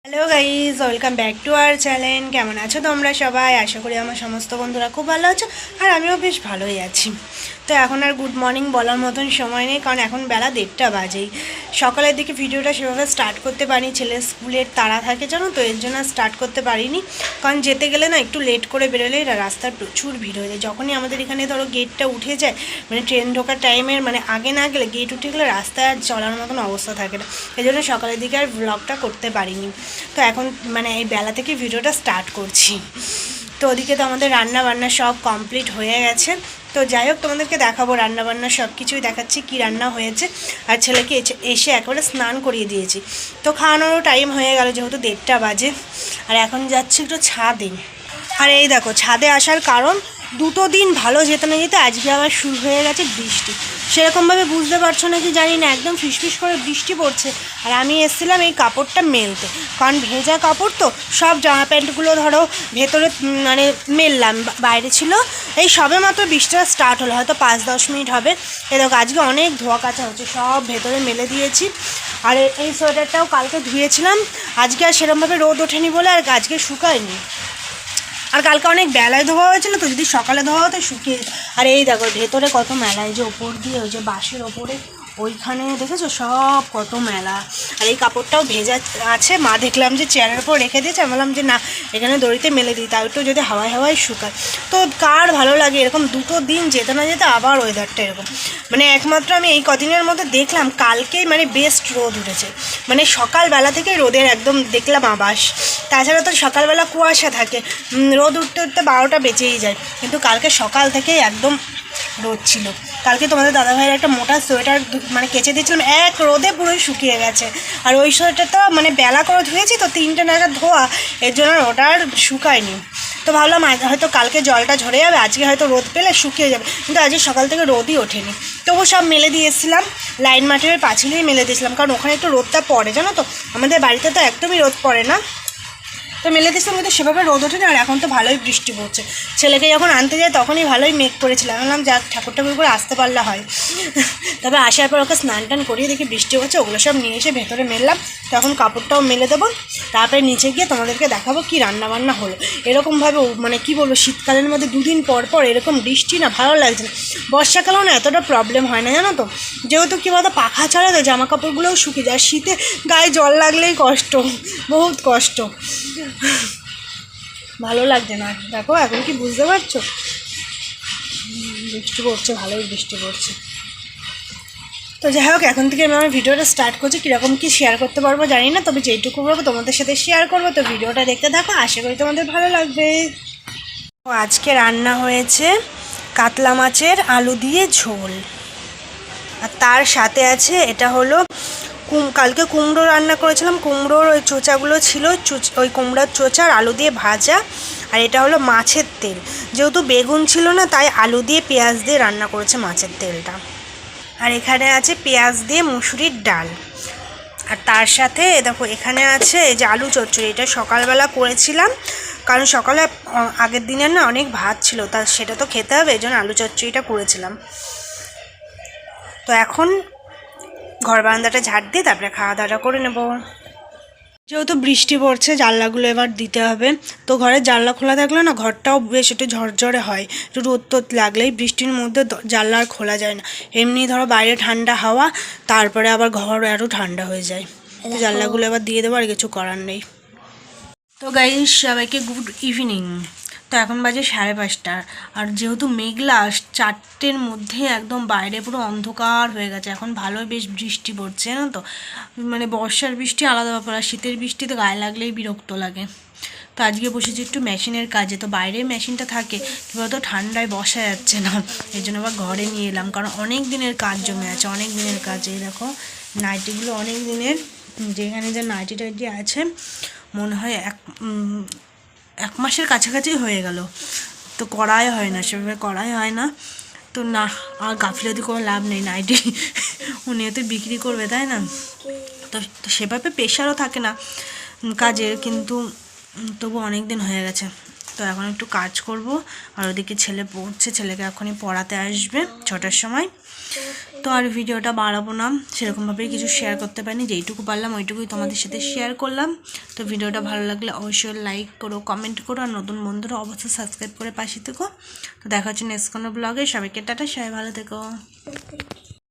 Hello guys, welcome back to our channel. কেমন আছো তোমরা সবাই? আশা করি আমার সমস্ত বন্ধুরা খুব ভালো আছো, আর আমিও বেশ ভালোই আছি। তো এখন আর গুড মর্নিং বলার মতন সময় নেই, কারণ এখন বেলা 1:30 বাজেই। সকালের দিকে ভিডিওটা সেভাবে স্টার্ট করতে পারিনি, ছেলের স্কুলের তাড়া থাকে জানো তো, এর জন্য স্টার্ট করতে পারিনি। কারণ যেতে গেলে না একটু লেট করে বেরোলেই রাস্তার প্রচুর ভিড় হয়ে যায়। যখনই আমাদের এখানে ধরো গেটটা উঠে যায়, মানে ট্রেন ঢোকার টাইমের মানে আগে না গেলে, গেট উঠে গেলে রাস্তায় আর চলার মতন অবস্থা থাকে না। এই জন্য সকালের দিকে আর ব্লগটা করতে পারিনি। তো এখন মানে এই বেলা থেকে ভিডিওটা স্টার্ট করছি। তো ওদিকে তো আমাদের রান্না বান্না সব কমপ্লিট হয়ে গেছে। তো যাই হোক, তোমাদেরকে দেখাবো রান্নাবান্না সব কিছুই দেখাচ্ছি কী রান্না হয়েছে। আর ছেলেকে এসে একেবারে স্নান করিয়ে দিয়েছি। তো খাওয়ানোরও টাইম হয়ে গেল, যেহেতু 1:30 বাজে। আর এখন যাচ্ছি একটু ছাদে। আর এই দেখো, ছাদে আসার কারণ, দুটো দিন ভালো যেতে না যেতে আজকে আবার শুরু হয়ে গেছে বৃষ্টি। সেরকমভাবে বুঝতে পারছো নাকি জানি না, একদম ফিসফিস করে বৃষ্টি পড়ছে। আর আমি এসেছিলাম এই কাপড়টা মেলতে, কারণ ভেজা কাপড় তো, সব জামা প্যান্টগুলো ধরো ভেতরে মানে মেললাম, বাইরে ছিল। এই সবে মাত্র বৃষ্টিটা স্টার্ট হলো, হয়তো 5-10 মিনিট হবে। এ দেখো, আজকে অনেক ধোয়া কাচা হচ্ছে, সব ভেতরে মেলে দিয়েছি। আর এই সোয়েটারটাও কালকে ধুয়েছিলাম, আজকে আর সেরকমভাবে রোদ ওঠেনি বলে আর আজকে শুকায়নি। আর কালকে অনেক বেলায় ধোয়া হয়েছিল, তো যদি সকালে ধোয়া হতো শুকিয়ে। আর এই দেখো ভেতরে কত মেলায়, যে ওপর দিয়ে ওই যে বাঁশের ওপরে ওইখানে দেখেছো সব কত মেলা। আর এই কাপড়টাও ভেজা আছে, মা দেখলাম যে চেয়ারের উপর রেখে দিয়েছে। আমি বললাম যে না, এখানে দড়িতে মেলে দিই, তাও একটু যদি হাওয়ায় হাওয়ায় শুকায়। তো কার ভালো লাগে এরকম দুটো দিন যেতে না যেতে আবার ওয়েদারটা এরকম। মানে একমাত্র আমি এই কদিনের মধ্যে দেখলাম কালকেই মানে বেস্ট রোদ উঠেছে, মানে সকালবেলা থেকে রোদের একদম দেখলাম আবাস। তাছাড়া তো সকালবেলা কুয়াশা থাকে, রোদ উঠতে উঠতে 12টা বেজেই যায়, কিন্তু কালকে সকাল থেকেই একদম রোদ ছিল। কালকে তোমাদের দাদাভাইয়ের একটা মোটা সোয়েটার মানে কেচে দিয়েছিলাম, এক রোদে পুরোই শুকিয়ে গেছে। আর ওই সোয়েটারটা মানে বেলা করে ধুয়েছি তো, 3টে নাগাদ ধোয়া, এর জন্য ওটা আর শুকায়নি। তো ভাবলাম হয়তো কালকে জলটা ঝরে যাবে, আজকে হয়তো রোদ পেলে শুকিয়ে যাবে, কিন্তু আজকে সকাল থেকে রোদই ওঠেনি। তবু সব মেলে দিয়েছিলাম, লাইন মাঠের পাঁচিলেই মেলে দিয়েছিলাম, কারণ ওখানে একটু রোদটা পড়ে জানো তো, আমাদের বাড়িতে তো একদমই রোদ পড়ে না। তো মেলে দিয়েছিলাম, কিন্তু সেভাবে রোদ ওঠেনি। আর এখন তো ভালোই বৃষ্টি পড়ছে, ছেলেকে যখন আনতে যায় তখনই ভালোই মেঘ করেছিলাম, বললাম যাক ঠাকুর করে আসতে পারলে হয়। তবে আসার পর ওকে স্নান টান করিয়ে দেখি বৃষ্টি হচ্ছে, ওগুলো সব নিয়ে এসে ভেতরে মেললাম। তখন কাপড়টাও মেলে দেবো, তারপরে নিচে গিয়ে তোমাদেরকে দেখাবো কি রান্নাবান্না হলো। এরকমভাবে মানে কি বলবো, শীতকালের মধ্যে দুদিন পর পর এরকম বৃষ্টি না ভালো লাগছে না। বর্ষাকালেও না এতটা প্রবলেম হয় না জানো তো, যেহেতু কী বলতো পাখা ছাড়া তো জামা কাপড়গুলোও শুকিয়ে যায়। শীতে গায়ে জল লাগলেই কষ্ট, বহুত কষ্ট, ভালো লাগছে না। দেখো এখন কি বুঝতে পারছো, বৃষ্টি পড়ছে, ভালোই বৃষ্টি পড়ছে। তো যাই হোক, এখন থেকে আমি আমার ভিডিওটা স্টার্ট করছি। কীরকম কী শেয়ার করতে পারবো জানি না, তবে যেইটুকু পারবো তোমাদের সাথে শেয়ার করবো। তো ভিডিওটা দেখতে থাকো, আশা করি তোমাদের ভালো লাগবে। আজকে রান্না হয়েছে কাতলা মাছের আলু দিয়ে ঝোল, আর তার সাথে আছে এটা হলো কালকে কুমড়ো রান্না করেছিলাম, কুমড়োর ওই চোচাগুলো ছিল, ওই কুমড়োর চোচা আর আলু দিয়ে ভাজা। আর এটা হলো মাছের তেল, যেহেতু বেগুন ছিল না তাই আলু দিয়ে পেঁয়াজ দিয়ে রান্না করেছে মাছের তেলটা। আর এখানে আছে পেঁয়াজ দিয়ে মুসুরির ডাল। আর তার সাথে দেখো এখানে আছে এই যে আলু চচ্চড়ি, এটা সকালবেলা করেছিলাম, কারণ সকালে আগের দিনের না অনেক ভাত ছিল, তা সেটা তো খেতে হবে, এই জন্য আলু চচ্চড়িটা করেছিলাম। তো এখন ঘর বারান্দাটা ঝাড় দিয়ে তারপরে খাওয়া দাওয়া করে নেব। যেহেতু বৃষ্টি পড়ছে, জানলাগুলো এবার দিতে হবে। তো ঘরের জানলা খোলা থাকলে না ঘরটাও বেশ একটু ঝরঝরে হয়, একটু রোদ টোদ লাগলেই। বৃষ্টির মধ্যে জানলা আর খোলা যায় না, এমনি ধরো বাইরে ঠান্ডা হাওয়া, তারপরে আবার ঘর আরও ঠান্ডা হয়ে যায়। তো জানলাগুলো এবার দিয়ে দেবো, আর কিছু করার নেই। তো গাইস, সবাইকে গুড ইভিনিং। তো এখন বাজে 5:30, আর যেহেতু মেঘলা, 4টের মধ্যে একদম বাইরে পুরো অন্ধকার হয়ে গেছে। এখন ভালোই বেশ বৃষ্টি পড়ছে না তো, মানে বর্ষার বৃষ্টি আলাদা ব্যাপার, আর শীতের বৃষ্টিতে গায়ে লাগলেই বিরক্ত লাগে। তো আজকে বসেছি একটু মেশিনের কাজে, তো বাইরে মেশিনটা থাকে কী বলতো, ঠান্ডায় বসা যাচ্ছে না, এই জন্য আবার ঘরে নিয়ে এলাম, কারণ অনেক দিনের কাজ জমে আছে, অনেক দিনের কাজ। এই দেখো নাইটিগুলো অনেক দিনের, যেখানে যে নাইটি টাইটি আছে মনে হয় এক মাসের কাছাকাছি হয়ে গেল, তো করাই হয় না, সেভাবে করাই হয় না। তো না, আর গাফিলতি কোনো লাভ নেই, নাইটি উনিও তো বিক্রি করবে তাই না। তো সেভাবে প্রেশারও থাকে না কাজের, কিন্তু তবু অনেক দিন হয়ে গেছে। তো এখন একটু কাজ করব। আর ওদিকে ছেলে পড়ছে, ছেলেকে এখনই পড়াতে আসবে 6টার সময়। তো আর ভিডিওটা বাড়াবো না, সেরকমভাবেই কিছু শেয়ার করতে পারিনি, যেইটুকু পারলাম ওইটুকুই তোমাদের সাথে শেয়ার করলাম। তো ভিডিওটা ভালো লাগলে অবশ্যই লাইক করো, কমেন্ট করো, আর নতুন বন্ধুরা অবশ্যই সাবস্ক্রাইব করে পাশে থেকো। তো দেখা হচ্ছে নেক্সট কোনো ব্লগে। সবাইকে টাটা, সবাই ভালো থেকো।